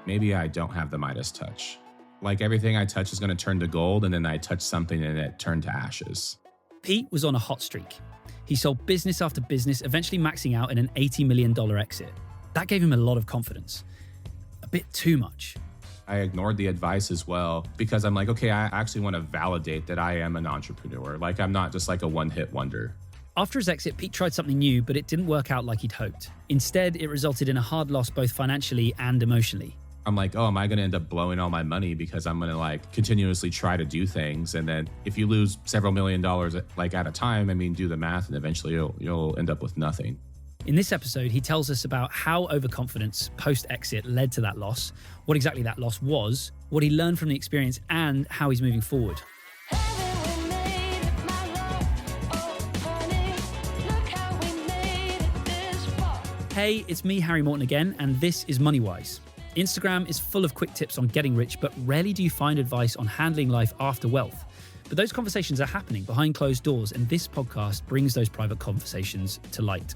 maybe I don't have the Midas touch. Like everything I touch is going to turn to gold, and then I touch something and it turned to ashes. Pete was on a hot streak. He sold business after business, eventually maxing out in an $80 million exit. That gave him a lot of confidence. A bit too much. I ignored the advice as well because I'm like, okay, I actually want to validate that I am an entrepreneur. Like I'm not just like a one-hit wonder. After his exit, Pete tried something new, but it didn't work out like he'd hoped. Instead, it resulted in a hard loss both financially and emotionally. I'm like, oh, am I going to end up blowing all my money because I'm going to like continuously try to do things? And then if you lose several $1 million like at a time, I mean, do the math and eventually you'll end up with nothing. In this episode, he tells us about how overconfidence post-exit led to that loss, what exactly that loss was, what he learned from the experience, and how he's moving forward. Hey, it's me, Harry Morton again, and this is Moneywise. Instagram is full of quick tips on getting rich, but rarely do you find advice on handling life after wealth. But those conversations are happening behind closed doors, and this podcast brings those private conversations to light.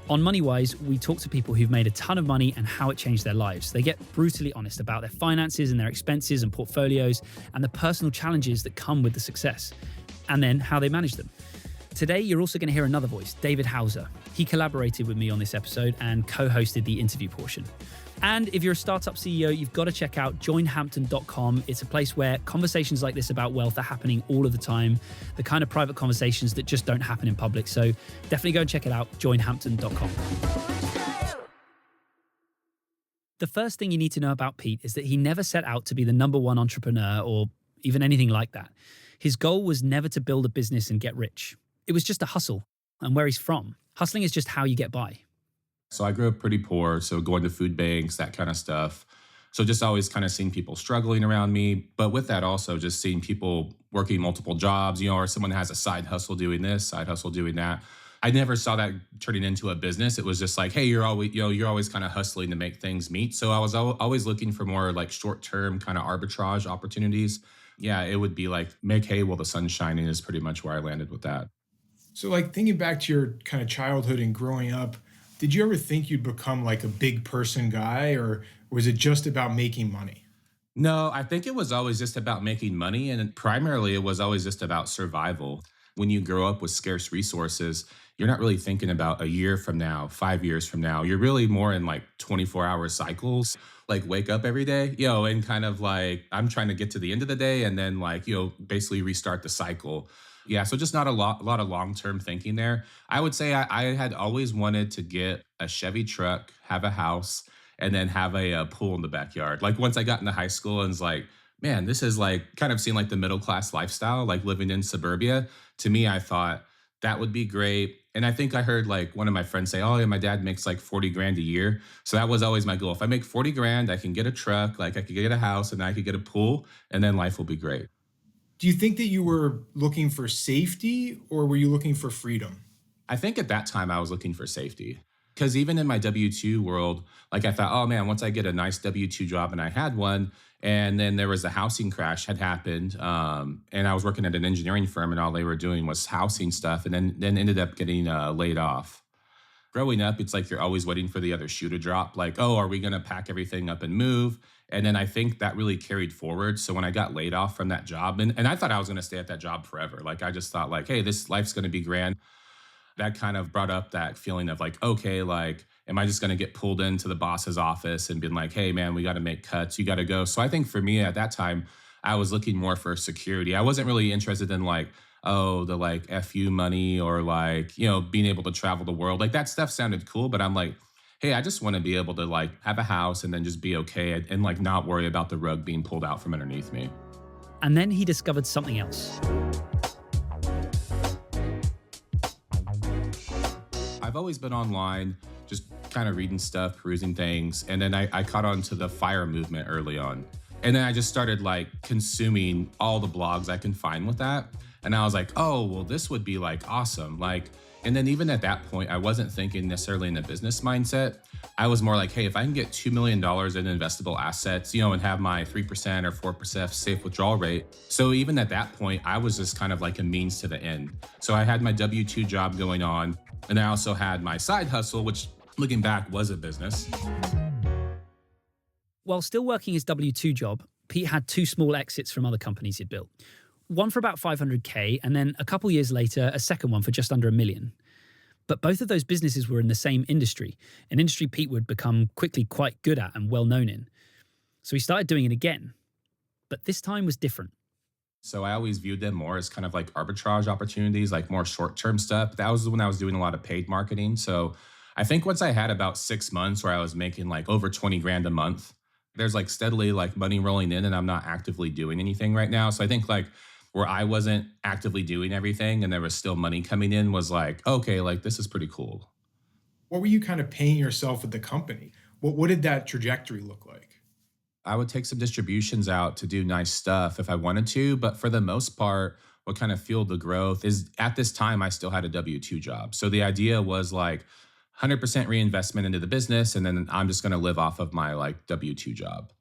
On Moneywise, we talk to people who've made a ton of money and how it changed their lives. They get brutally honest about their finances and their expenses and portfolios and the personal challenges that come with the success, and then how they manage them. Today, you're also going to hear another voice, David Hauser. He collaborated with me on this episode and co-hosted the interview portion. And if you're a startup CEO, you've got to check out joinhampton.com. It's a place where conversations like this about wealth are happening all of the time, the kind of private conversations that just don't happen in public. So definitely go and check it out, joinhampton.com. The first thing you need to know about Pete is that he never set out to be the number one entrepreneur or even anything like that. His goal was never to build a business and get rich. It was just a hustle. And where he's from, hustling is just how you get by. So I grew up pretty poor, so going to food banks, that kind of stuff. So just always kind of seeing people struggling around me. But with that also just seeing people working multiple jobs, or someone has a side hustle doing this, side hustle doing that. I never saw that turning into a business. It was just like, hey, you're always kind of hustling to make things meet. So I was always looking for more like short-term kind of arbitrage opportunities. Yeah, it would be like make hay while the sun's shining is pretty much where I landed with that. So like thinking back to your kind of childhood and growing up, did you ever think you'd become like a big person guy, or was it just about making money? No, I think it was always just about making money. And primarily it was always just about survival. When you grow up with scarce resources, you're not really thinking about a year from now, 5 years from now. You're really more in like 24-hour cycles, like wake up every day, and kind of like I'm trying to get to the end of the day and then like, basically restart the cycle. Yeah, so just not a lot of long-term thinking there. I would say I had always wanted to get a Chevy truck, have a house, and then have a pool in the backyard. Like once I got into high school and was like, man, this is like kind of seemed like the middle-class lifestyle, like living in suburbia. To me, I thought that would be great. And I think I heard like one of my friends say, oh, yeah, my dad makes like 40 grand a year. So that was always my goal. If I make 40 grand, I can get a truck, like I could get a house and I could get a pool, and then life will be great. Do you think that you were looking for safety or were you looking for freedom? I think at that time I was looking for safety. Because even in my W-2 world, like I thought, oh man, once I get a nice W-2 job, and I had one, and then there was a housing crash had happened, and I was working at an engineering firm, and all they were doing was housing stuff, and then ended up getting laid off. Growing up, it's like you're always waiting for the other shoe to drop. Like, oh, are we going to pack everything up and move? And then I think that really carried forward. So when I got laid off from that job, and I thought I was going to stay at that job forever. Like I just thought like, hey, this life's going to be grand. That kind of brought up that feeling of like, okay, like, am I just going to get pulled into the boss's office and been like, hey man, we got to make cuts. You got to go. So I think for me at that time, I was looking more for security. I wasn't really interested in like, oh, the like FU money or like, being able to travel the world. Like that stuff sounded cool, but I'm like, hey, I just want to be able to like have a house and then just be okay and like not worry about the rug being pulled out from underneath me. And then he discovered something else. I've always been online, just kind of reading stuff, perusing things. And then I caught on to the FIRE movement early on. And then I just started like consuming all the blogs I can find with that. And I was like, oh, well, this would be like awesome. Like, and then even at that point, I wasn't thinking necessarily in a business mindset. I was more like, hey, if I can get $2 million in investable assets, and have my 3% or 4% safe withdrawal rate. So even at that point, I was just kind of like a means to the end. So I had my W-2 job going on. And I also had my side hustle, which looking back was a business. While still working his W 2 job, Pete had two small exits from other companies he'd built. One for about 500K, and then a couple years later, a second one for just under $1 million. But both of those businesses were in the same industry, an industry Pete would become quickly quite good at and well known in. So he started doing it again. But this time was different. So I always viewed them more as kind of like arbitrage opportunities, like more short-term stuff. That was when I was doing a lot of paid marketing. So I think once I had about 6 months where I was making like over 20 grand a month, there's like steadily like money rolling in and I'm not actively doing anything right now. So I think like where I wasn't actively doing everything and there was still money coming in was like, okay, like this is pretty cool. What were you kind of paying yourself with the company? What did that trajectory look like? I would take some distributions out to do nice stuff if I wanted to. But for the most part, what kind of fueled the growth is at this time, I still had a W 2 job. So the idea was like 100% reinvestment into the business. And then I'm just going to live off of my like W 2 job.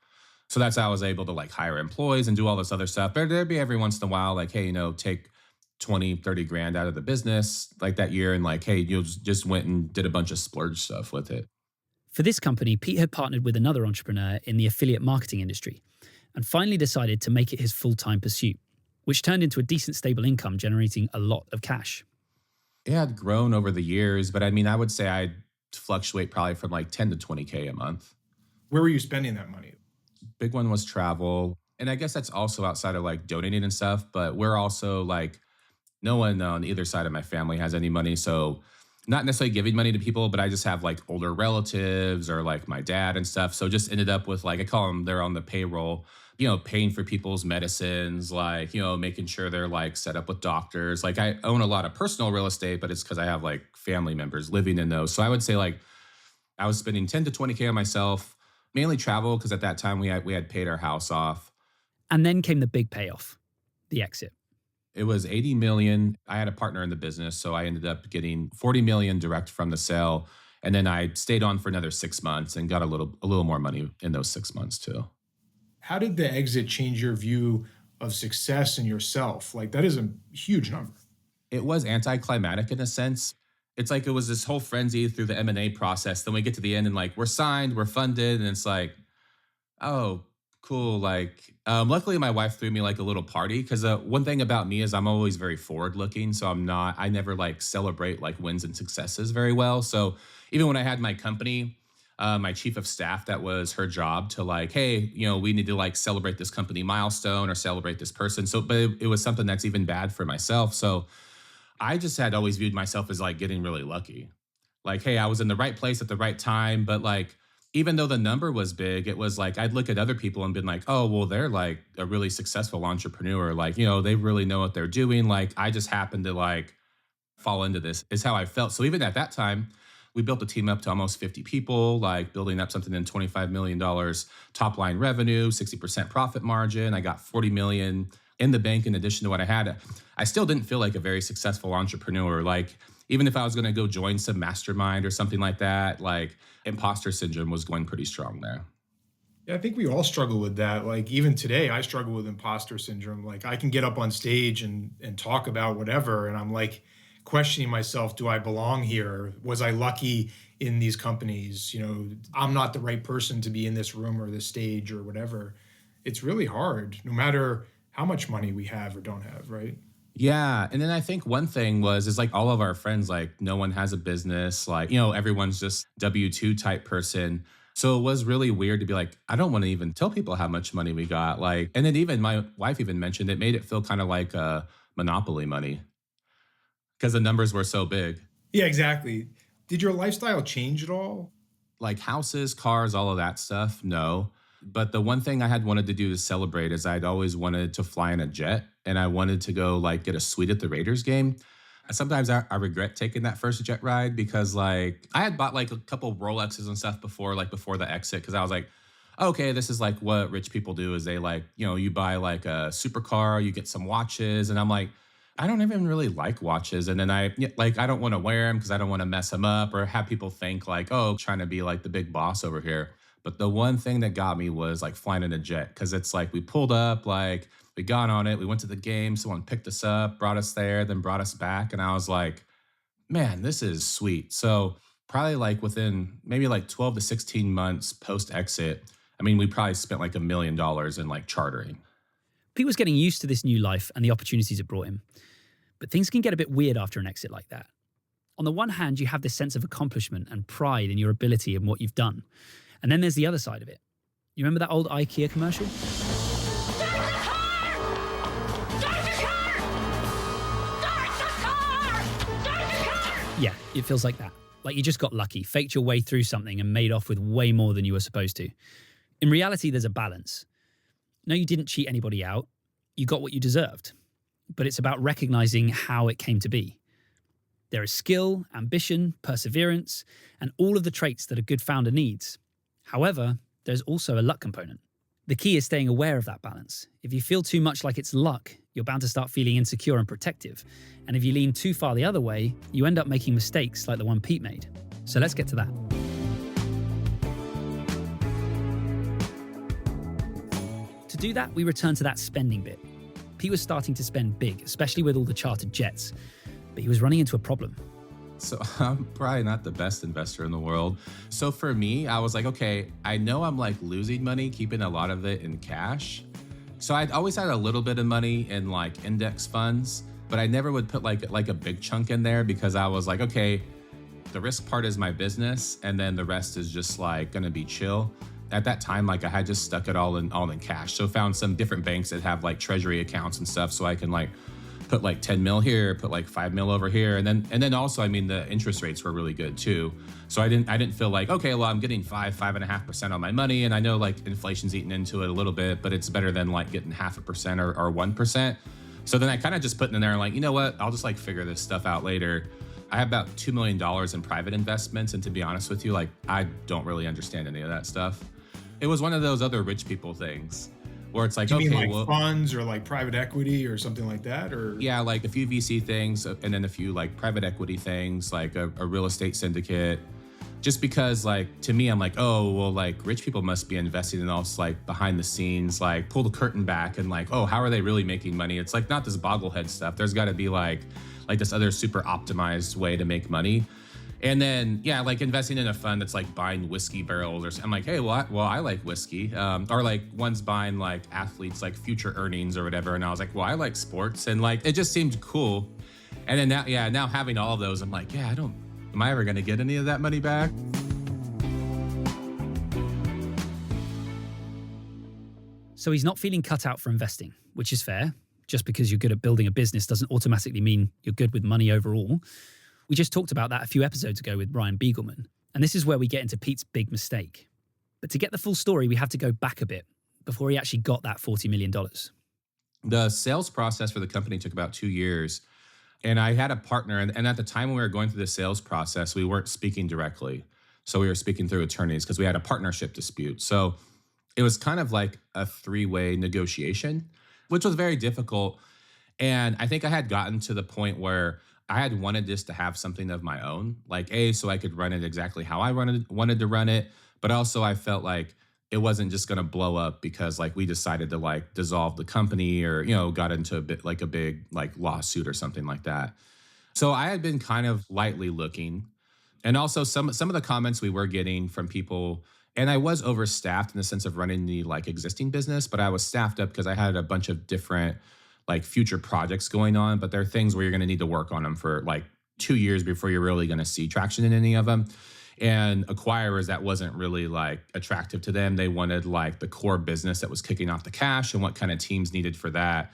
So that's how I was able to like hire employees and do all this other stuff. But there'd be every once in a while, like, hey, take 20, 30 grand out of the business like that year. And like, hey, you just went and did a bunch of splurge stuff with it. For this company, Pete had partnered with another entrepreneur in the affiliate marketing industry and finally decided to make it his full-time pursuit, which turned into a decent stable income generating a lot of cash. It had grown over the years, but I mean, I would say I'd fluctuate probably from like 10 to 20K a month. Where were you spending that money? Big one was travel. And I guess that's also outside of like donating and stuff, but we're also like, no one on either side of my family has any money. So not necessarily giving money to people, but I just have like older relatives or like my dad and stuff. So just ended up with like, I call them, they're on the payroll, paying for people's medicines, like, making sure they're like set up with doctors. Like I own a lot of personal real estate, but it's because I have like family members living in those. So I would say like I was spending 10 to 20K on myself, mainly travel, because at that time we had paid our house off. And then came the big payoff, the exit. It was 80 million. I had a partner in the business, so I ended up getting 40 million direct from the sale. And then I stayed on for another 6 months and got a little more money in those 6 months too. How did the exit change your view of success and yourself? Like that is a huge number. It was anticlimactic in a sense. It's like it was this whole frenzy through the M&A process. Then we get to the end and like we're signed, we're funded, and it's like, oh, cool. Like, luckily my wife threw me like a little party because one thing about me is I'm always very forward looking. So I never like celebrate like wins and successes very well. So even when I had my company, my chief of staff, that was her job to like, hey, we need to like celebrate this company milestone or celebrate this person. So, but it was something that's even bad for myself. So I just had always viewed myself as like getting really lucky. Like, hey, I was in the right place at the right time, but like, even though the number was big, it was like, I'd look at other people and been like, oh, well, they're like a really successful entrepreneur. Like, they really know what they're doing. Like, I just happened to like fall into this is how I felt. So even at that time, we built a team up to almost 50 people, like building up something in $25 million top line revenue, 60% profit margin. I got 40 million in the bank in addition to what I had. I still didn't feel like a very successful entrepreneur. Like, even if I was going to go join some mastermind or something like that, like imposter syndrome was going pretty strong there. Yeah, I think we all struggle with that. Like even today, I struggle with imposter syndrome. Like I can get up on stage and talk about whatever, and I'm like questioning myself: Do I belong here? Was I lucky in these companies? I'm not the right person to be in this room or this stage or whatever. It's really hard, no matter how much money we have or don't have, right? Yeah. And then I think one thing is like all of our friends, like no one has a business, like, everyone's just W-2 type person. So it was really weird to be like, I don't want to even tell people how much money we got. Like, and then even my wife even mentioned it made it feel kind of like monopoly money because the numbers were so big. Yeah, exactly. Did your lifestyle change at all? Like houses, cars, all of that stuff? No. But the one thing I had wanted to do to celebrate is I'd always wanted to fly in a jet and I wanted to go like get a suite at the Raiders game. Sometimes I regret taking that first jet ride because like I had bought like a couple Rolexes and stuff before the exit because I was like, okay, this is like what rich people do is they like, you buy like a supercar, you get some watches. And I'm like, I don't even really like watches. And then I don't want to wear them because I don't want to mess them up or have people think like, oh, trying to be like the big boss over here. But the one thing that got me was like flying in a jet because it's like we pulled up, like we got on it, we went to the game, someone picked us up, brought us there, then brought us back. And I was like, man, this is sweet. So probably like within maybe like 12 to 16 months post exit, mean, we probably spent like $1 million in like chartering. Pete was getting used to this new life and the opportunities it brought him. But things can get a bit weird after an exit like that. On the one hand, you have this sense of accomplishment and pride in your ability and what you've done. And then there's the other side of it. You remember that old IKEA commercial? Start the car! Start the car! Start the car! Start the car! Yeah, it feels like that. Like you just got lucky, faked your way through something and made off with way more than you were supposed to. In reality, there's a balance. No, you didn't cheat anybody out. You got what you deserved. But it's about recognizing how it came to be. There is skill, ambition, perseverance, and all of the traits that a good founder needs. However, there's also a luck component. The key is staying aware of that balance. If you feel too much like it's luck, you're bound to start feeling insecure and protective. And if you lean too far the other way, you end up making mistakes like the one Pete made. So let's get to that. To do that, we return to that spending bit. Pete was starting to spend big, especially with all the chartered jets, but he was running into a problem. So I'm probably not the best investor in the world. So for me, I was like, okay, I know I'm like losing money, keeping a lot of it in cash. So I'd always had a little bit of money in like index funds, but I never would put like a big chunk in there because I was like, okay, the risk part is my business, and then the rest is just like gonna be chill. At that time, like I had just stuck it all in cash. So found some different banks that have like treasury accounts and stuff, so I can like put like 10 mil here, put like 5 mil over here. And then also, I mean, the interest rates were really good too. So I didn't feel like, okay, well, I'm getting 5.5% on my money. And I know like inflation's eating into it a little bit, but it's better than like getting 0.5% or 1%. So then I kind of just put in there and like, you know what, I'll just like figure this stuff out later. I have about $2 million in private investments. And to be honest with you, like, I don't really understand any of that stuff. It was one of those other rich people things where it's like, Do you okay, mean like well, funds or like private equity or something like that? Or yeah, like a few VC things and then a few like private equity things, like a real estate syndicate. Just because like, to me, I'm like, oh, well, like rich people must be investing in all this like behind the scenes, like pull the curtain back and like, oh, how are they really making money? It's like not this bogglehead stuff. There's got to be like this other super optimized way to make money. And then, yeah, like investing in a fund that's like buying whiskey barrels or something. I'm like, hey, well, I like whiskey. Or like one's buying like athletes, like future earnings or whatever. And I was like, well, I like sports. And like, it just seemed cool. And then now having all of those, I'm like, yeah, am I ever going to get any of that money back? So he's not feeling cut out for investing, which is fair. Just because you're good at building a business doesn't automatically mean you're good with money overall. We just talked about that a few episodes ago with Brian Beagleman, and this is where we get into Pete's big mistake. But to get the full story, we have to go back a bit before he actually got that $40 million. The sales process for the company took about 2 years, and I had a partner, and at the time when we were going through the sales process, we weren't speaking directly. So we were speaking through attorneys because we had a partnership dispute. So it was kind of like a 3-way negotiation, which was very difficult. And I think I had gotten to the point where I had wanted this to have something of my own, like so I could run it exactly how I wanted to run it. But also I felt like it wasn't just going to blow up because like we decided to like dissolve the company or, got into a big like lawsuit or something like that. So I had been kind of lightly looking. And also some of the comments we were getting from people, and I was overstaffed in the sense of running the like existing business, but I was staffed up because I had a bunch of different like future projects going on, but there are things where you're going to need to work on them for like 2 years before you're really going to see traction in any of them. And acquirers, that wasn't really like attractive to them. They wanted like the core business that was kicking off the cash and what kind of teams needed for that.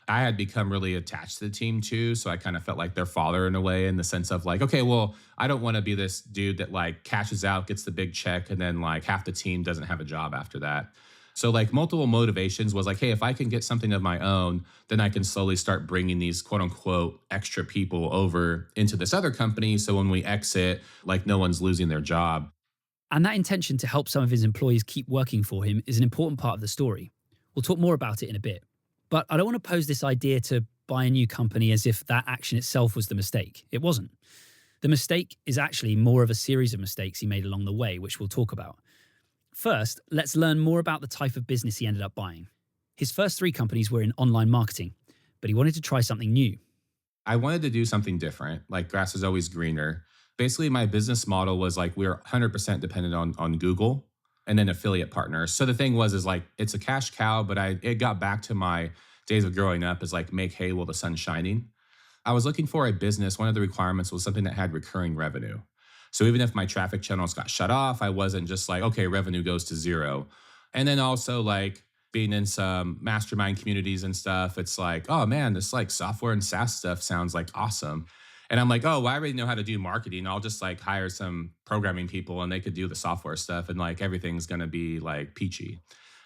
I had become really attached to the team too. So I kind of felt like their father in a way, in the sense of like, okay, well, I don't want to be this dude that like cashes out, gets the big check, and then like half the team doesn't have a job after that. So like multiple motivations was like, hey, if I can get something of my own, then I can slowly start bringing these quote unquote extra people over into this other company. So when we exit, like no one's losing their job. And that intention to help some of his employees keep working for him is an important part of the story. We'll talk more about it in a bit. But I don't want to pose this idea to buy a new company as if that action itself was the mistake. It wasn't. The mistake is actually more of a series of mistakes he made along the way, which we'll talk about. First, let's learn more about the type of business he ended up buying. His first 3 companies were in online marketing, but he wanted to try something new. I wanted to do something different, like grass is always greener. Basically, my business model was like we were 100% dependent on Google. and then affiliate partners. So the thing was, is like, it's a cash cow, but it got back to my days of growing up as like, make hay while the sun's shining. I was looking for a business. One of the requirements was something that had recurring revenue. So even if my traffic channels got shut off, I wasn't just like, okay, revenue goes to zero. And then also like being in some mastermind communities and stuff, it's like, oh man, this like software and SaaS stuff sounds like awesome. And I'm like, oh, well, I already know how to do marketing. I'll just like hire some programming people and they could do the software stuff and like everything's going to be like peachy.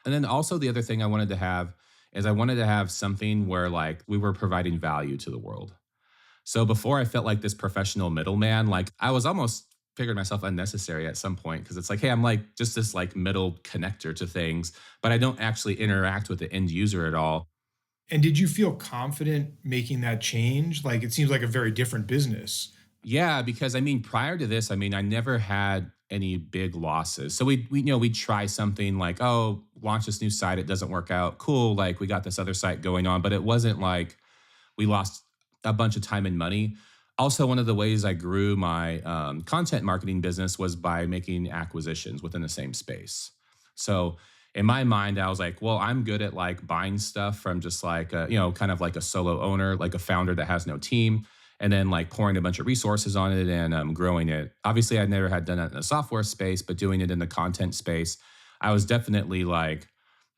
And then also the other thing I wanted to have is I wanted to have something where like we were providing value to the world. So before I felt like this professional middleman, like I was almost figured myself unnecessary at some point because it's like, hey, I'm like just this like middle connector to things, but I don't actually interact with the end user at all. And did you feel confident making that change? Like it seems like a very different business. Yeah, because I mean, prior to this, I mean, I never had any big losses. So we try something like, oh, launch this new site, it doesn't work out. Cool, like we got this other site going on, but it wasn't like we lost a bunch of time and money. Also, one of the ways I grew my content marketing business was by making acquisitions within the same space. So in my mind, I was like, well, I'm good at like buying stuff from just like, kind of like a solo owner, like a founder that has no team, and then like pouring a bunch of resources on it and growing it. Obviously, I never had done that in the software space, but doing it in the content space, I was definitely like,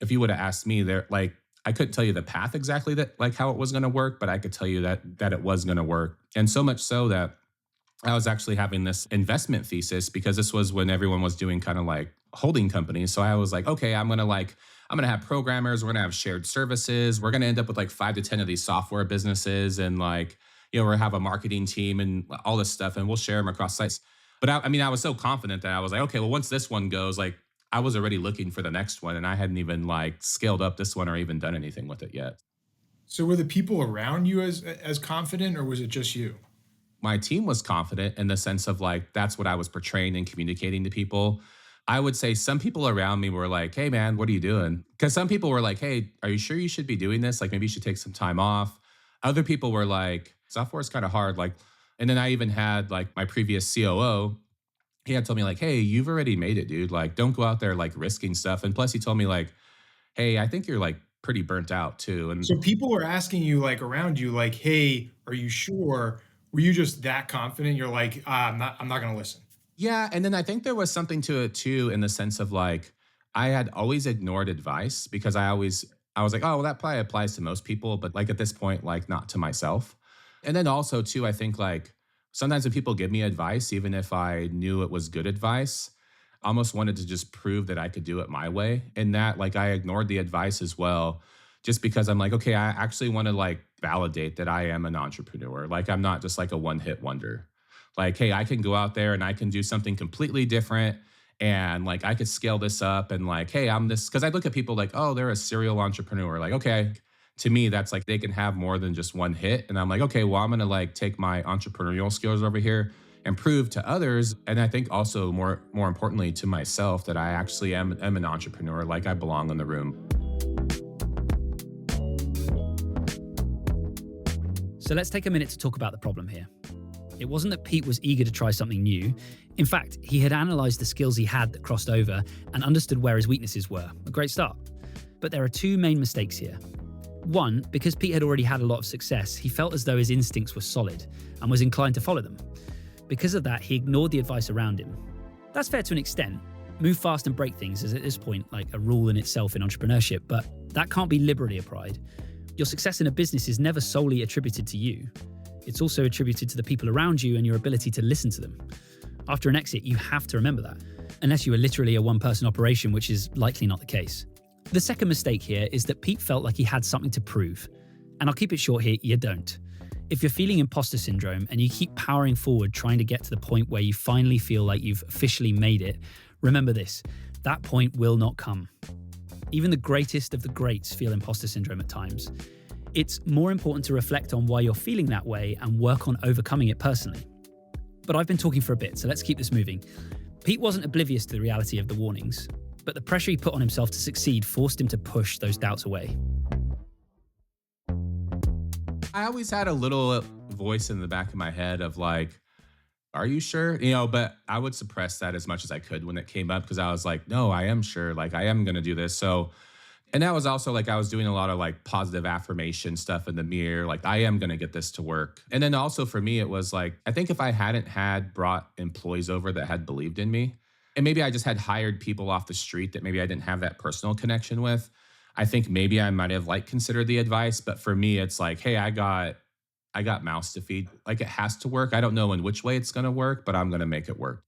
if you would have asked me there, like, I couldn't tell you the path exactly that like how it was going to work, but I could tell you that it was going to work. And so much so that I was actually having this investment thesis because this was when everyone was doing kind of like holding companies. So I was like, okay, I'm going to have programmers. We're going to have shared services. We're going to end up with like 5 to 10 of these software businesses. And like, we'll have a marketing team and all this stuff and we'll share them across sites. But I was so confident that I was like, okay, well, once this one goes, like I was already looking for the next one and I hadn't even like scaled up this one or even done anything with it yet. So were the people around you as confident, or was it just you? My team was confident in the sense of like, that's what I was portraying and communicating to people. I would say some people around me were like, hey man, what are you doing? Because some people were like, hey, are you sure you should be doing this? Like maybe you should take some time off. Other people were like, software is kind of hard. Like, and then I even had like my previous COO, he had told me like, hey, you've already made it, dude. Like, don't go out there like risking stuff. And plus he told me like, hey, I think you're like pretty burnt out too. And So people were asking you like around you, like, hey, are you sure? Were you just that confident? You're like, I'm not going to listen. yeah, and then I think there was something to it too, in the sense of like, I had always ignored advice because I was like, oh, well, that probably applies to most people, but like at this point, like not to myself. And then also too, I think like sometimes when people give me advice, even if I knew it was good advice, I almost wanted to just prove that I could do it my way. And that like I ignored the advice as well, just because I'm like, okay, I actually want to like validate that I am an entrepreneur. Like I'm not just like a one-hit wonder. Like, hey, I can go out there and I can do something completely different. And like I could scale this up and like, hey, I'm this, because I look at people like, oh, they're a serial entrepreneur. Like, okay, to me, that's like they can have more than just one hit. And I'm like, okay, well, I'm gonna like take my entrepreneurial skills over here and prove to others. And I think also more importantly to myself that I actually am an entrepreneur, like I belong in the room. So let's take a minute to talk about the problem here. It wasn't that Pete was eager to try something new. In fact, he had analysed the skills he had that crossed over and understood where his weaknesses were. A great start. But there are 2 main mistakes here. One, because Pete had already had a lot of success, he felt as though his instincts were solid and was inclined to follow them. Because of that, he ignored the advice around him. That's fair to an extent. Move fast and break things is at this point like a rule in itself in entrepreneurship, but that can't be liberally applied. Your success in a business is never solely attributed to you. It's also attributed to the people around you and your ability to listen to them. After an exit, you have to remember that, unless you are literally a one-person operation, which is likely not the case. The second mistake here is that Pete felt like he had something to prove. And I'll keep it short here, you don't. If you're feeling imposter syndrome and you keep powering forward trying to get to the point where you finally feel like you've officially made it, remember this, that point will not come. Even the greatest of the greats feel imposter syndrome at times. It's more important to reflect on why you're feeling that way and work on overcoming it personally. But I've been talking for a bit, so let's keep this moving. Pete wasn't oblivious to the reality of the warnings, but the pressure he put on himself to succeed forced him to push those doubts away. I always had a little voice in the back of my head of like, are you sure? But I would suppress that as much as I could when it came up because I was like, no, I am sure. Like, I am going to do this. So, and that was also like I was doing a lot of like positive affirmation stuff in the mirror. Like, I am going to get this to work. And then also for me, it was like, I think if I hadn't had brought employees over that had believed in me, and maybe I just had hired people off the street that maybe I didn't have that personal connection with, I think maybe I might have like considered the advice. But for me, it's like, hey, I got mouths to feed. Like it has to work. I don't know in which way it's going to work, but I'm going to make it work.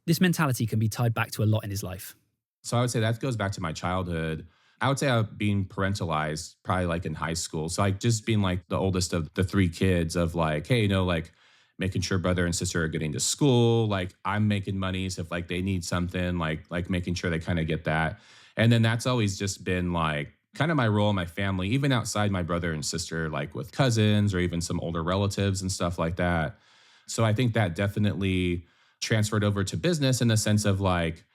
This mentality can be tied back to a lot in his life. So I would say that goes back to my childhood. I would say I was being parentalized probably like in high school. So like just being like the oldest of the three kids of like, hey, like making sure brother and sister are getting to school. Like I'm making money. So if like they need something, like making sure they kind of get that. And then that's always just been like kind of my role in my family, even outside my brother and sister, like with cousins or even some older relatives and stuff like that. So I think that definitely transferred over to business in the sense of like,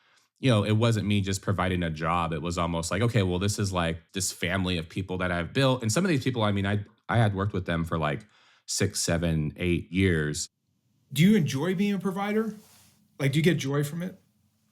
it wasn't me just providing a job. It was almost like, okay, well, this is like this family of people that I've built. And some of these people, I mean, I had worked with them for like 6, 7, 8 years. Do you enjoy being a provider? Like, do you get joy from it?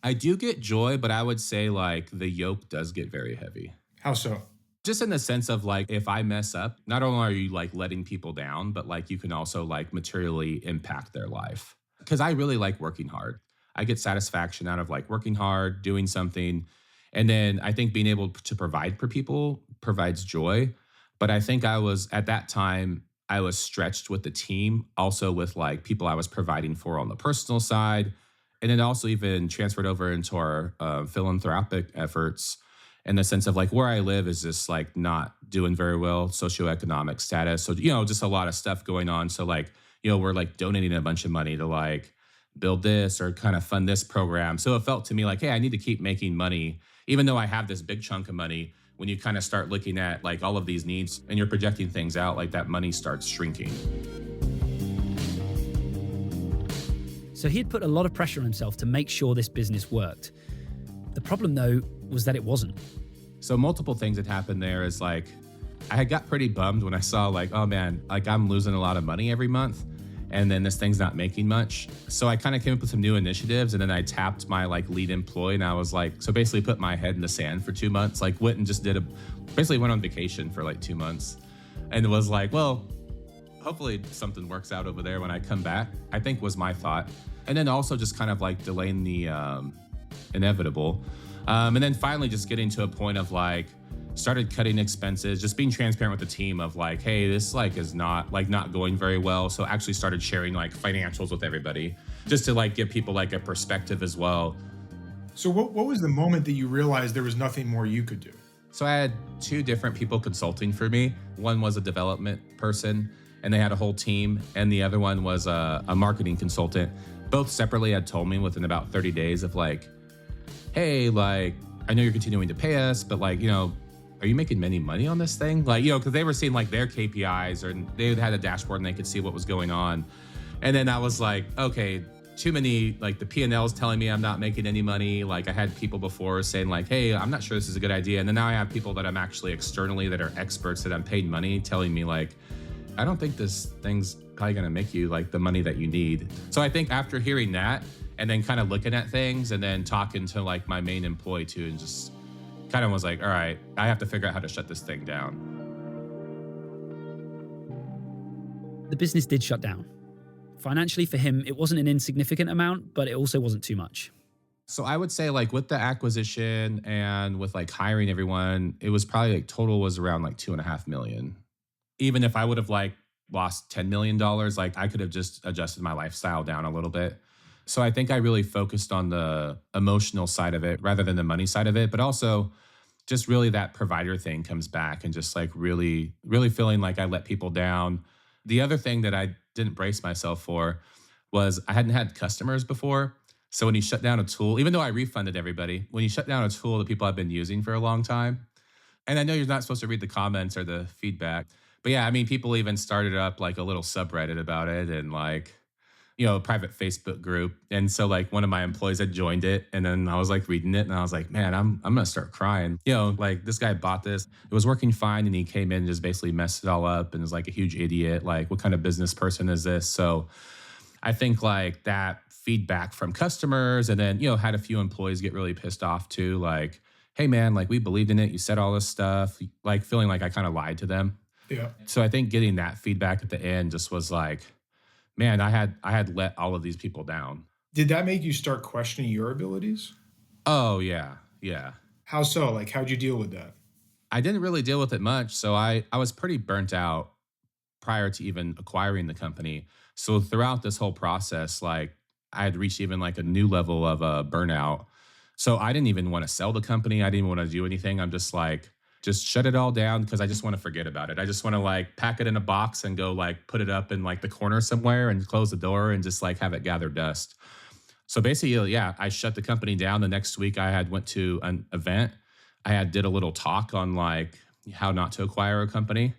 I do get joy, but I would say like the yoke does get very heavy. How so? Just in the sense of like, if I mess up, not only are you like letting people down, but like you can also like materially impact their life. Because I really like working hard. I get satisfaction out of like working hard, doing something. And then I think being able to provide for people provides joy. But I think at that time, I was stretched with the team, also with like people I was providing for on the personal side. And then also even transferred over into our philanthropic efforts in the sense of like where I live is just like not doing very well, socioeconomic status. So, just a lot of stuff going on. So like, we're like donating a bunch of money to like build this or kind of fund this program. So it felt to me like, hey, I need to keep making money, even though I have this big chunk of money. When you kind of start looking at like all of these needs and you're projecting things out, like that money starts shrinking. So he had put a lot of pressure on himself to make sure this business worked. The problem though was that it wasn't. So multiple things that happened there is like, I had got pretty bummed when I saw like, oh man, like I'm losing a lot of money every month. And then this thing's not making much. So I kind of came up with some new initiatives and then I tapped my like lead employee and I was like, so basically put my head in the sand for 2 months, like went and just basically went on vacation for like 2 months and it was like, well, hopefully something works out over there when I come back, I think was my thought. And then also just kind of like delaying the inevitable. And then finally just getting to a point of like, started cutting expenses, just being transparent with the team of like, hey, this like is not going very well. So actually started sharing like financials with everybody just to like give people like a perspective as well. So what was the moment that you realized there was nothing more you could do? So I had 2 different people consulting for me. One was a development person and they had a whole team. And the other one was a marketing consultant. Both separately had told me within about 30 days of like, hey, like, I know you're continuing to pay us, but like, are you making any money on this thing? Like, because they were seeing like their KPIs or they had a dashboard and they could see what was going on. And then I was like, okay, too many, like the P&L's telling me I'm not making any money. Like I had people before saying like, hey, I'm not sure this is a good idea. And then now I have people that I'm actually externally that are experts that I'm paid money telling me like, I don't think this thing's probably going to make you like the money that you need. So I think after hearing that and then kind of looking at things and then talking to like my main employee too and just kind of was like, all right, I have to figure out how to shut this thing down. The business did shut down. Financially for him, it wasn't an insignificant amount, but it also wasn't too much. So I would say like with the acquisition and with like hiring everyone, it was probably like total was around like 2.5 million. Even if I would have like lost $10 million, like I could have just adjusted my lifestyle down a little bit. So I think I really focused on the emotional side of it rather than the money side of it, but also just really that provider thing comes back and just like really, really feeling like I let people down. The other thing that I didn't brace myself for was I hadn't had customers before. So when you shut down a tool, even though I refunded everybody, when you shut down a tool that people have been using for a long time, and I know you're not supposed to read the comments or the feedback, but yeah, I mean, people even started up like a little subreddit about it and like, a private Facebook group. And so like one of my employees had joined it and then I was like reading it and I was like, man, I'm going to start crying. Like this guy bought this. It was working fine and he came in and just basically messed it all up and was like a huge idiot. Like what kind of business person is this? So I think like that feedback from customers and then, had a few employees get really pissed off too. Like, hey man, like we believed in it. You said all this stuff, like feeling like I kind of lied to them. Yeah. So I think getting that feedback at the end just was like, man, I had let all of these people down. Did that make you start questioning your abilities? Oh yeah. Yeah. How so? Like, how'd you deal with that? I didn't really deal with it much. So I was pretty burnt out prior to even acquiring the company. So throughout this whole process, like I had reached even like a new level of burnout. So I didn't even want to sell the company. I didn't want to do anything. I'm just like, just shut it all down because I just want to forget about it. I just want to like pack it in a box and go like put it up in like the corner somewhere and close the door and just like have it gather dust. So basically, yeah, I shut the company down. The next week I had went to an event. I had did a little talk on like how not to acquire a company.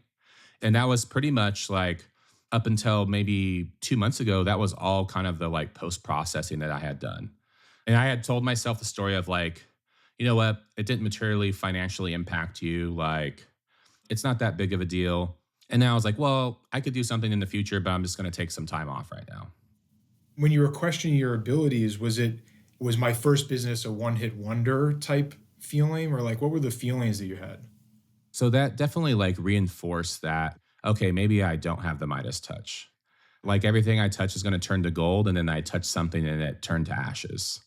And that was pretty much like up until maybe 2 months ago, that was all kind of the like post-processing that I had done. And I had told myself the story of like, you know what, it didn't materially financially impact you. Like, it's not that big of a deal. And now I was like, well, I could do something in the future, but I'm just going to take some time off right now. When you were questioning your abilities, was my first business a one-hit wonder type feeling, or like what were the feelings that you had? So that definitely like reinforced that, okay, maybe I don't have the Midas touch. Like everything I touch is going to turn to gold, and then I touch something and it turned to ashes.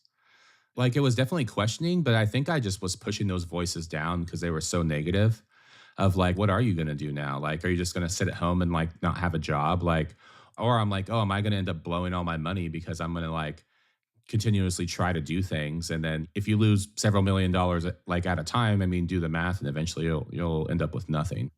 Like it was definitely questioning, but I think I just was pushing those voices down because they were so negative of like, what are you going to do now? Like, are you just going to sit at home and like not have a job? Like, or I'm like, oh, am I going to end up blowing all my money because I'm going to like continuously try to do things? And then if you lose several $1 million like at a time, I mean, do the math and eventually you'll end up with nothing.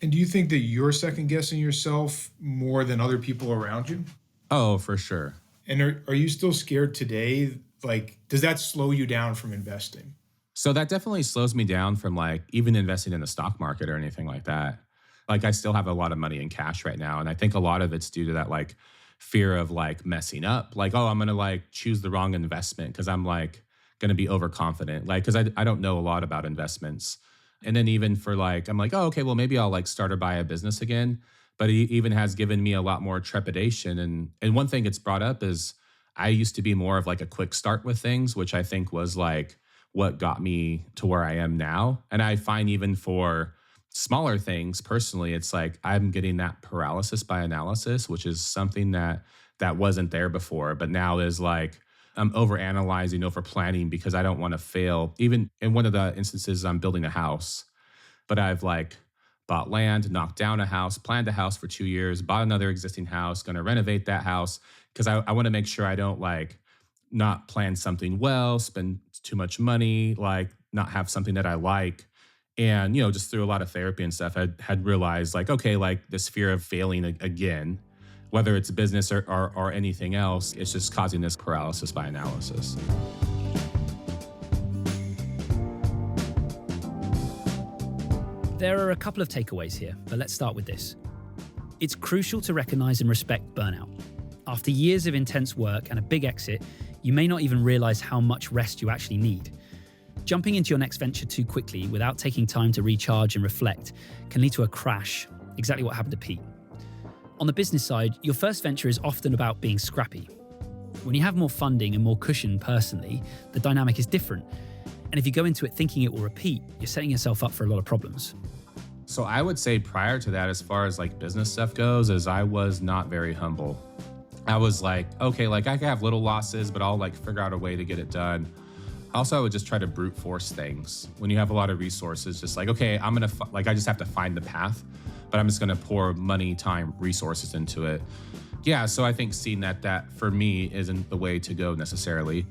And do you think that you're second guessing yourself more than other people around you? Oh, for sure. And are you still scared today? Like, does that slow you down from investing? So that definitely slows me down from like even investing in the stock market or anything like that. Like I still have a lot of money in cash right now. And I think a lot of it's due to that like fear of like messing up. Like, oh, I'm going to like choose the wrong investment because I'm like going to be overconfident. Like, because I don't know a lot about investments. And then even for like, I'm like, oh, okay, well, maybe I'll like start or buy a business again. But it even has given me a lot more trepidation. And one thing it's brought up is I used to be more of like a quick start with things, which I think was like what got me to where I am now. And I find even for smaller things personally, it's like I'm getting that paralysis by analysis, which is something that wasn't there before, but now is like I'm overanalyzing, over planning because I don't want to fail. Even in one of the instances, I'm building a house, but I've like bought land, knocked down a house, planned a house for 2 years, bought another existing house, going to renovate that house because I want to make sure I don't like not plan something well, spend too much money, like not have something that I like. And, just through a lot of therapy and stuff, I had realized like, okay, like this fear of failing again, whether it's business or anything else, it's just causing this paralysis by analysis. There are a couple of takeaways here, but let's start with this. It's crucial to recognize and respect burnout. After years of intense work and a big exit, you may not even realize how much rest you actually need. Jumping into your next venture too quickly without taking time to recharge and reflect can lead to a crash, exactly what happened to Pete. On the business side, your first venture is often about being scrappy. When you have more funding and more cushion personally, the dynamic is different. And if you go into it thinking it will repeat, you're setting yourself up for a lot of problems. So I would say prior to that, as far as like business stuff goes, is I was not very humble. I was like, okay, like I can have little losses, but I'll like figure out a way to get it done. Also, I would just try to brute force things. When you have a lot of resources, just like, okay, I'm going to, I just have to find the path, but I'm just going to pour money, time, resources into it. Yeah, so I think seeing that for me isn't the way to go necessarily.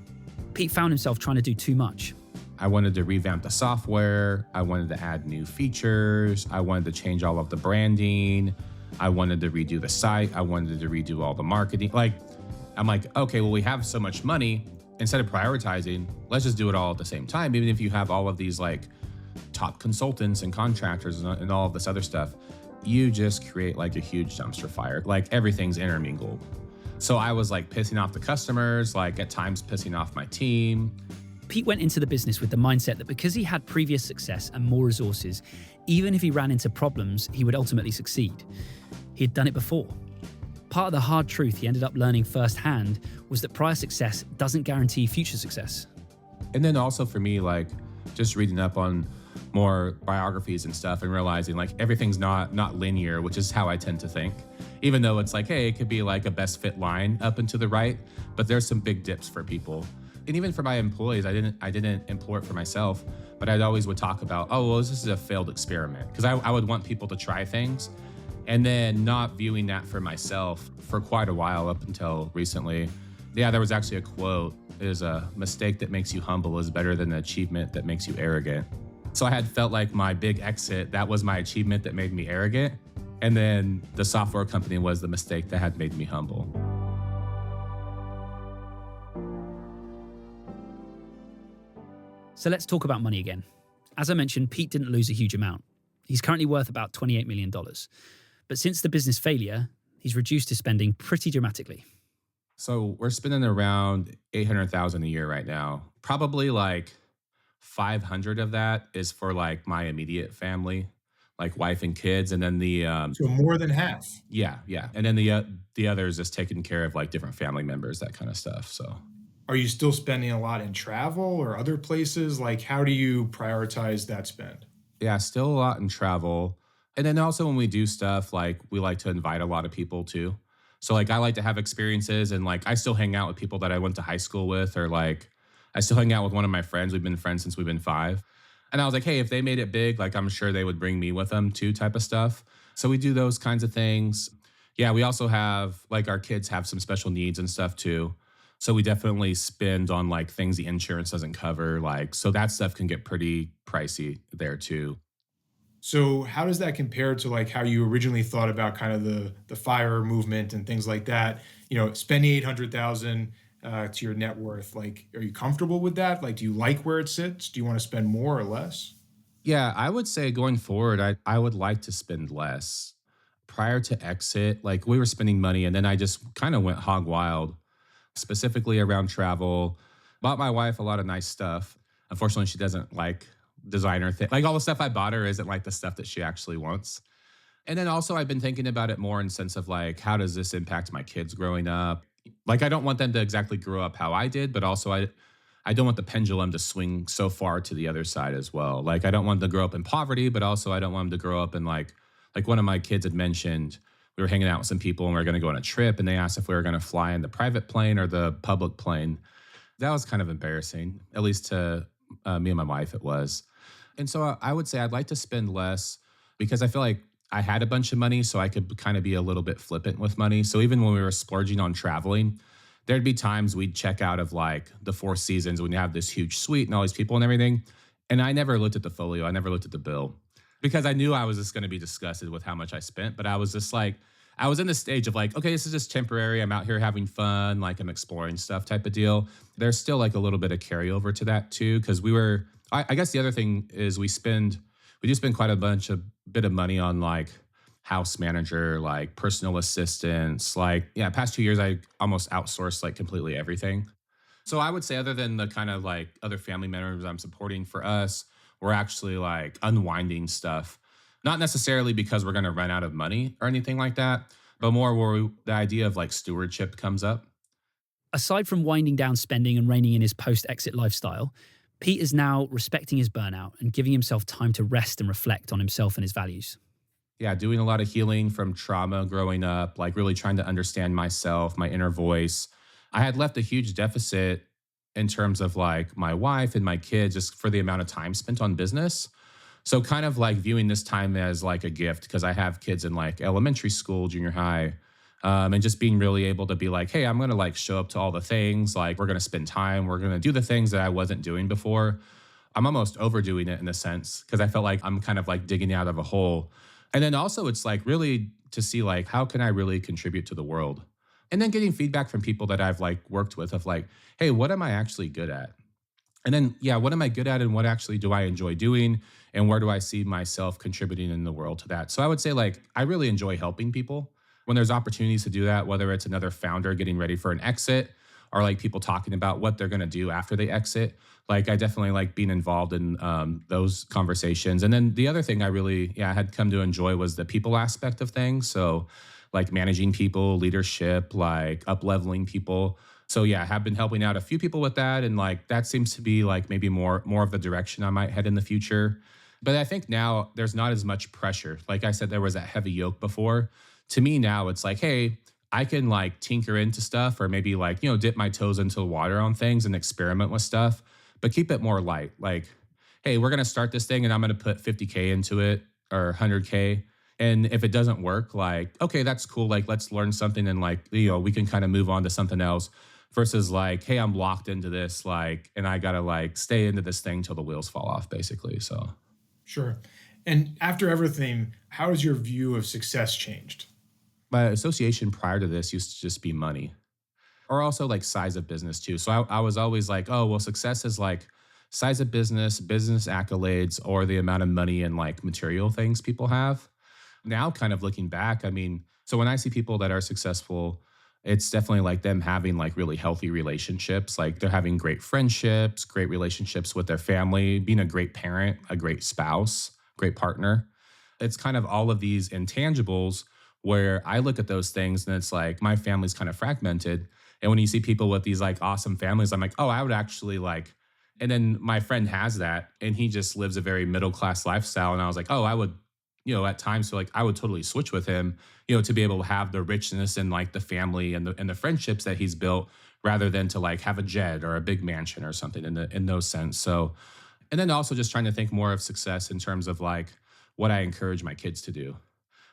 Pete found himself trying to do too much. I wanted to revamp the software. I wanted to add new features. I wanted to change all of the branding. I wanted to redo the site. I wanted to redo all the marketing. Like, I'm like, okay, well, we have so much money. Instead of prioritizing, let's just do it all at the same time. Even if you have all of these like top consultants and contractors and all of this other stuff, you just create like a huge dumpster fire. Like everything's intermingled. So I was like pissing off the customers, like at times pissing off my team. Pete went into the business with the mindset that because he had previous success and more resources, even if he ran into problems, he would ultimately succeed. He had done it before. part of the hard truth he ended up learning firsthand was that prior success doesn't guarantee future success. And then also for me, like just reading up on more biographies and stuff and realizing like everything's not linear, which is how I tend to think. Even though it's like, hey, it could be like a best fit line up and to the right, but there's some big dips for people. And even for my employees, I didn't employ it for myself, but I'd always would talk about, oh, well, this is a failed experiment. Because I would want people to try things and then not viewing that for myself for quite a while up until recently. Yeah, there was actually a quote, is a mistake that makes you humble is better than an achievement that makes you arrogant. So I had felt like my big exit, that was my achievement that made me arrogant. And then the software company was the mistake that had made me humble. So let's talk about money again. As I mentioned, Pete didn't lose a huge amount. He's currently worth about $28 million. But since the business failure, he's reduced his spending pretty dramatically. So we're spending around $800,000 a year right now. Probably like 500 of that is for like my immediate family, like wife and kids. And then So more than half. yeah. And then the others is taking care of like different family members, that kind of stuff. So Are you still spending a lot in travel or other places? Like, how do you prioritize that spend? yeah, still a lot in travel. And then also when we do stuff, like we like to invite a lot of people too. So like I like to have experiences and like I still hang out with people that I went to high school with, or like I still hang out with one of my friends. We've been friends since we've been 5. And I was like, hey, if they made it big, like I'm sure they would bring me with them too, type of stuff. So we do those kinds of things. Yeah, we also have like our kids have some special needs and stuff too. So we definitely spend on like things the insurance doesn't cover. Like, so that stuff can get pretty pricey there too. So how does that compare to like how you originally thought about kind of the fire movement and things like that? You know, spending 800,000 to your net worth. Like, are you comfortable with that? Like, do you like where it sits? Do you want to spend more or less? Yeah, I would say going forward, I would like to spend less. Prior to exit, like we were spending money and then I just kind of went hog wild, specifically around travel. Bought my wife a lot of nice stuff. Unfortunately, she doesn't like designer things. Like all the stuff I bought her isn't like the stuff that she actually wants. And then also I've been thinking about it more in sense of like, how does this impact my kids growing up? Like I don't want them to exactly grow up how I did, but also I don't want the pendulum to swing so far to the other side as well. Like I don't want them to grow up in poverty, but also I don't want them to grow up in like one of my kids had mentioned, we were hanging out with some people and we were going to go on a trip and they asked if we were going to fly in the private plane or the public plane. That was kind of embarrassing, at least to me and my wife it was. And so I would say I'd like to spend less because I feel like I had a bunch of money, so I could kind of be a little bit flippant with money. So even when we were splurging on traveling, there'd be times we'd check out of like the Four Seasons when you have this huge suite and all these people and everything. And I never looked at the folio. I never looked at the bill because I knew I was just going to be disgusted with how much I spent. But I was just like, I was in the stage of like, okay, this is just temporary. I'm out here having fun, like I'm exploring stuff type of deal. There's still like a little bit of carryover to that too, because I guess the other thing is we do spend quite a bit of money on like house manager, like personal assistants. Like, yeah, past 2 years, I almost outsourced like completely everything. So I would say other than the kind of like other family members I'm supporting, for us, we're actually like unwinding stuff. Not necessarily because we're going to run out of money or anything like that, but more where the idea of like stewardship comes up. Aside from winding down spending and reining in his post-exit lifestyle, Pete is now respecting his burnout and giving himself time to rest and reflect on himself and his values. Yeah, doing a lot of healing from trauma growing up, like really trying to understand myself, my inner voice. I had left a huge deficit in terms of like my wife and my kids just for the amount of time spent on business. So kind of like viewing this time as like a gift because I have kids in like elementary school, junior high, and just being really able to be like, hey, I'm going to like show up to all the things. Like we're going to spend time. We're going to do the things that I wasn't doing before. I'm almost overdoing it in a sense because I felt like I'm kind of like digging out of a hole. And then also it's like really to see like, how can I really contribute to the world? And then getting feedback from people that I've like worked with of like, hey, what am I actually good at? And then, yeah, what am I good at and what actually do I enjoy doing? And where do I see myself contributing in the world to that? So I would say like, I really enjoy helping people when there's opportunities to do that, whether it's another founder getting ready for an exit or like people talking about what they're going to do after they exit. Like I definitely like being involved in those conversations. And then the other thing I really, had come to enjoy was the people aspect of things. So like managing people, leadership, like up leveling people. So yeah, I have been helping out a few people with that. And like that seems to be like maybe more of the direction I might head in the future. But I think now there's not as much pressure. Like I said, there was that heavy yoke before. To me now, it's like, hey, I can like tinker into stuff or maybe like, dip my toes into the water on things and experiment with stuff, but keep it more light. Like, hey, we're going to start this thing and I'm going to put 50K into it or 100K. And if it doesn't work, like, okay, that's cool. Like, let's learn something and like, we can kind of move on to something else versus like, hey, I'm locked into this, like, and I got to like stay into this thing till the wheels fall off, basically. So. Sure. And after everything, how has your view of success changed? My association prior to this used to just be money or also like size of business too. So I was always like, oh, well, success is like size of business accolades, or the amount of money and like material things people have. Now, kind of looking back, I mean, so when I see people that are successful, it's definitely like them having like really healthy relationships. Like they're having great friendships, great relationships with their family, being a great parent, a great spouse, great partner. It's kind of all of these intangibles where I look at those things and it's like my family's kind of fragmented. And when you see people with these like awesome families, I'm like, oh, I would actually like, and then my friend has that and he just lives a very middle-class lifestyle. And I was like, oh, I would, at times feel like I would totally switch with him, to be able to have the richness and like the family and the friendships that he's built rather than to like have a jet or a big mansion or something in those sense. So, and then also just trying to think more of success in terms of like what I encourage my kids to do.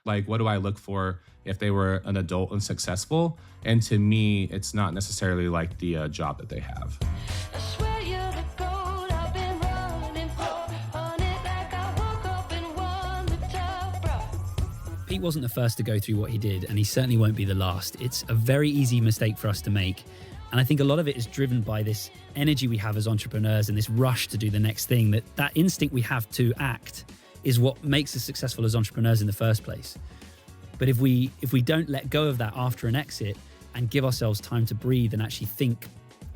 Like, what do I look for if they were an adult and successful? And to me, it's not necessarily like the job that they have. I swear you're the gold I've been running for. On it like I woke up and won the top, bro. Pete wasn't the first to go through what he did, and he certainly won't be the last. It's a very easy mistake for us to make. And I think a lot of it is driven by this energy we have as entrepreneurs and this rush to do the next thing, that instinct we have to act is what makes us successful as entrepreneurs in the first place. But if we don't let go of that after an exit and give ourselves time to breathe and actually think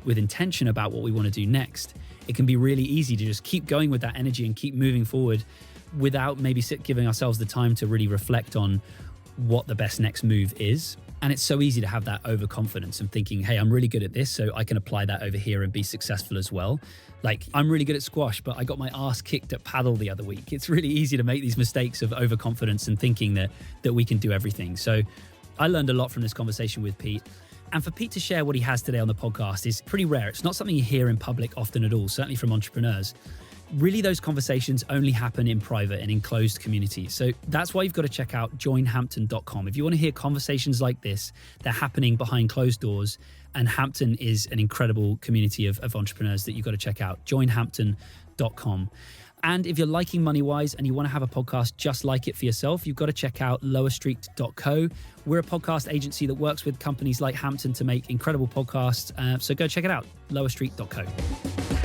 with intention about what we want to do next, it can be really easy to just keep going with that energy and keep moving forward without maybe giving ourselves the time to really reflect on what the best next move is. And it's so easy to have that overconfidence and thinking, hey, I'm really good at this, so I can apply that over here and be successful as well. Like, I'm really good at squash, but I got my ass kicked at paddle the other week. It's really easy to make these mistakes of overconfidence and thinking that we can do everything. So I learned a lot from this conversation with Pete. And for Pete to share what he has today on the podcast is pretty rare. It's not something you hear in public often at all, certainly from entrepreneurs. Really, those conversations only happen in private and in closed communities. So that's why you've got to check out joinhampton.com. If you want to hear conversations like this, they're happening behind closed doors. And Hampton is an incredible community of entrepreneurs that you've got to check out. Joinhampton.com. And if you're liking Moneywise and you want to have a podcast just like it for yourself, you've got to check out lowerstreet.co. We're a podcast agency that works with companies like Hampton to make incredible podcasts. So go check it out, lowerstreet.co.